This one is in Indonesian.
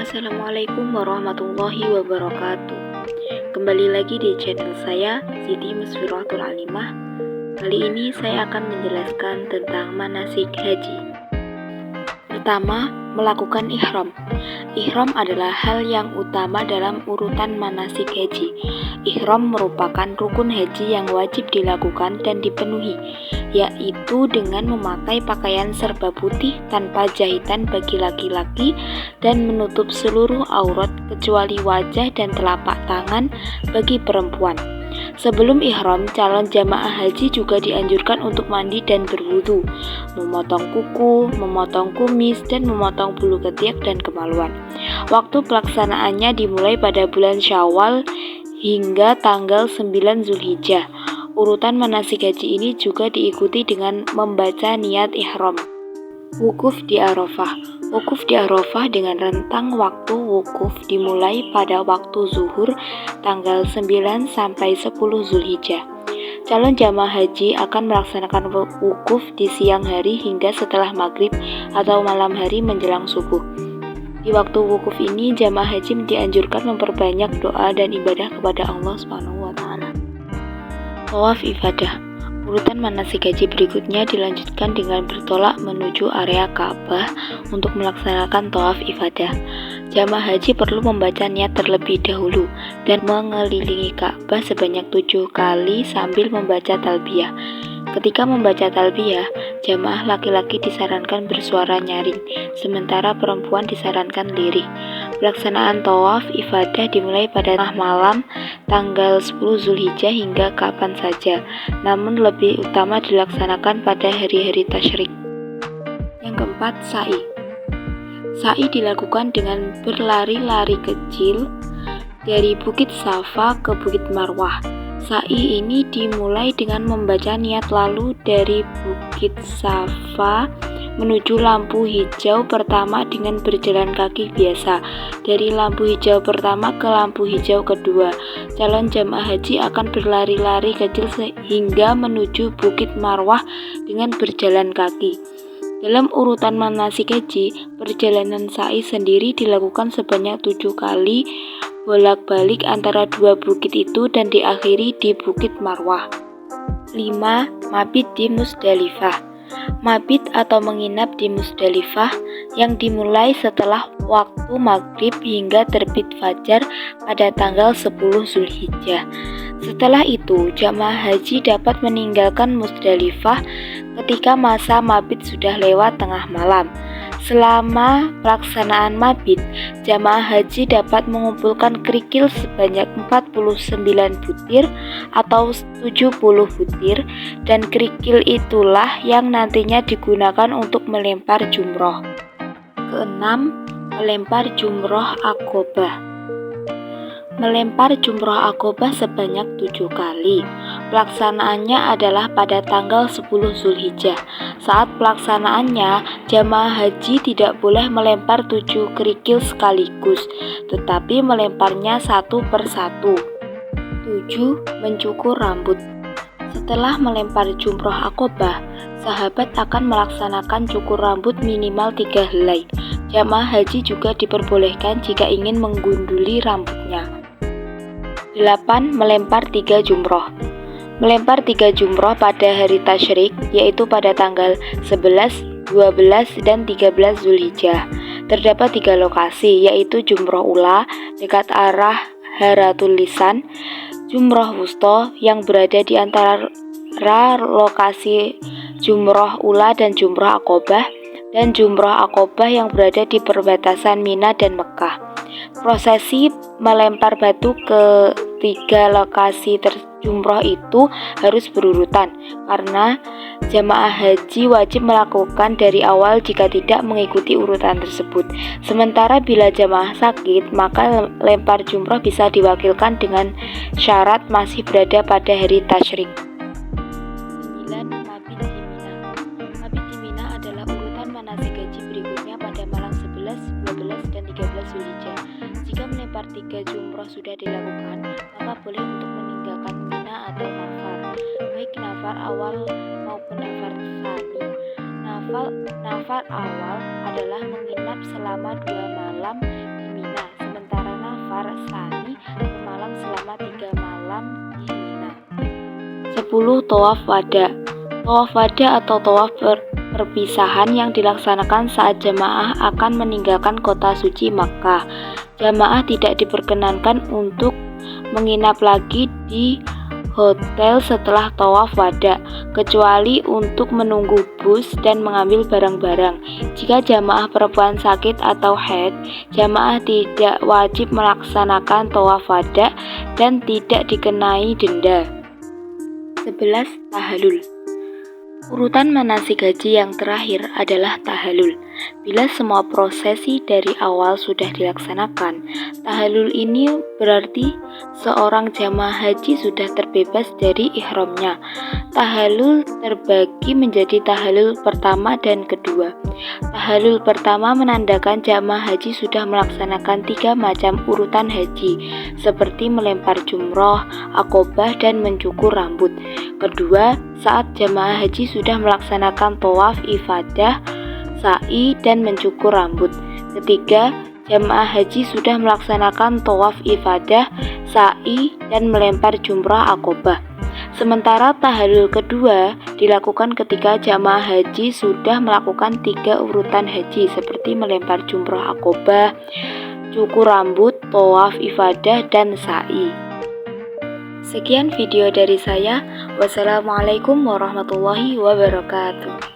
Assalamualaikum warahmatullahi wabarakatuh. Kembali lagi di channel saya, Siti Musfiratul Alimah. Kali ini saya akan menjelaskan tentang manasik haji. Pertama, melakukan ihram. Ihram adalah hal yang utama dalam urutan manasik haji. Ihram merupakan rukun haji yang wajib dilakukan dan dipenuhi, yaitu dengan memakai pakaian serba putih tanpa jahitan bagi laki-laki dan menutup seluruh aurat kecuali wajah dan telapak tangan bagi perempuan. Sebelum ihram, calon jamaah haji juga dianjurkan untuk mandi dan berwudu, memotong kuku, memotong kumis, dan memotong bulu ketiak dan kemaluan. Waktu pelaksanaannya dimulai pada bulan Syawal hingga tanggal 9 Zulhijjah. Urutan manasik haji ini juga diikuti dengan membaca niat ihram. Wukuf di Arafah. Wukuf di Arafah dengan rentang waktu wukuf dimulai pada waktu zuhur tanggal 9 sampai 10 Zulhijjah. Calon jamaah haji akan melaksanakan wukuf di siang hari hingga setelah maghrib atau malam hari menjelang subuh. Di waktu wukuf ini, jamaah haji dianjurkan memperbanyak doa dan ibadah kepada Allah SWT. Tawaf ibadah. Urutan manasik haji berikutnya dilanjutkan dengan bertolak menuju area Ka'bah untuk melaksanakan tawaf ibadah. Jamaah haji perlu membaca niat terlebih dahulu dan mengelilingi Ka'bah sebanyak 7 kali sambil membaca talbiyah. Ketika membaca talbiyah, jamaah laki-laki disarankan bersuara nyaring, sementara perempuan disarankan lirih. Pelaksanaan tawaf ibadah dimulai pada tengah malam tanggal 10 Zulhijjah hingga kapan saja, namun lebih utama dilaksanakan pada hari-hari tasyrik. Yang keempat, sa'i. Sa'i dilakukan dengan berlari-lari kecil dari Bukit Safa ke Bukit Marwah. Sa'i ini dimulai dengan membaca niat lalu dari Bukit Safa menuju lampu hijau pertama dengan berjalan kaki biasa. Dari lampu hijau pertama ke lampu hijau kedua, calon jamaah haji akan berlari-lari kecil hingga menuju Bukit Marwah dengan berjalan kaki. Dalam urutan manasik haji, perjalanan sa'i sendiri dilakukan sebanyak 7 kali bolak-balik antara dua bukit itu dan diakhiri di Bukit Marwah. 5. Mabit di Musdalifah. Mabit atau menginap di Musdalifah yang dimulai setelah waktu maghrib hingga terbit fajar pada tanggal 10 Zulhijjah. Setelah itu, jamaah haji dapat meninggalkan Musdalifah ketika masa mabit sudah lewat tengah malam. Selama pelaksanaan mabit, jamaah haji dapat mengumpulkan kerikil sebanyak 49 butir atau 70 butir, dan kerikil itulah yang nantinya digunakan untuk melempar jumroh. Keenam, melempar jumroh Aqobah. Melempar jumroh Aqobah sebanyak 7 kali. Pelaksanaannya adalah pada tanggal 10 Zulhijjah. Saat pelaksanaannya, jamaah haji tidak boleh melempar 7 kerikil sekaligus, tetapi melemparnya satu per satu. 7. Mencukur rambut. Setelah melempar jumroh Aqobah, sahabat akan melaksanakan cukur rambut minimal 3 helai. Jamaah haji juga diperbolehkan jika ingin menggunduli rambutnya. 8. Melempar 3 jumroh. Melempar 3 jumroh pada hari tasyrik, yaitu pada tanggal 11, 12, dan 13 Zulhijjah. Terdapat 3 lokasi, yaitu jumroh ula dekat arah Haratul Lisan, jumroh wusta yang berada di antara lokasi jumroh ula dan jumroh Aqobah, dan jumroh Aqobah yang berada di perbatasan Mina dan Mekah. Prosesi melempar batu ke 3 lokasi jumroh itu harus berurutan, karena jamaah haji wajib melakukan dari awal jika tidak mengikuti urutan tersebut. Sementara bila jamaah sakit, maka lempar jumroh bisa diwakilkan dengan syarat masih berada pada hari tasyrik. 9. Mabit di Mina. Mabit di Mina adalah urutan manasik haji berikutnya pada malam 11, 12, dan 13 Zulhijjah. Jika melempar 3 jumroh sudah dilakukan, maka boleh untuk meninggalkan Mina atau nafar, baik nafar awal maupun nafar tsani. Nafar awal adalah menginap selama 2 malam di Sani bermalam selama 3 malam di Mina. 10. Tawaf wada. Tawaf wada atau tawaf perpisahan yang dilaksanakan saat jamaah akan meninggalkan kota suci Makkah. Jamaah tidak diperkenankan untuk menginap lagi di hotel setelah tawaf wada, kecuali untuk menunggu bus dan mengambil barang-barang. Jika jamaah perempuan sakit atau haid, jamaah tidak wajib melaksanakan tawaf wada dan tidak dikenai denda. 11. Tahallul. Urutan manasik haji yang terakhir adalah tahallul. Bila semua prosesi dari awal sudah dilaksanakan, tahallul ini berarti seorang jamaah haji sudah terbebas dari ihramnya. Tahallul terbagi menjadi tahallul pertama dan kedua. Tahallul pertama menandakan jamaah haji sudah melaksanakan 3 macam urutan haji, seperti melempar jumroh, akobah, dan mencukur rambut. Kedua, saat jamaah haji sudah melaksanakan tawaf ifadah, sa'i, dan mencukur rambut. Ketiga, jamaah haji sudah melaksanakan tawaf ifadah, sa'i, dan melempar jumroh akobah. Sementara tahallul kedua dilakukan ketika jamaah haji sudah melakukan 3 urutan haji seperti melempar jumroh akobah, cukur rambut, tawaf ifadah, dan sa'i. Sekian video dari saya. Wassalamualaikum warahmatullahi wabarakatuh.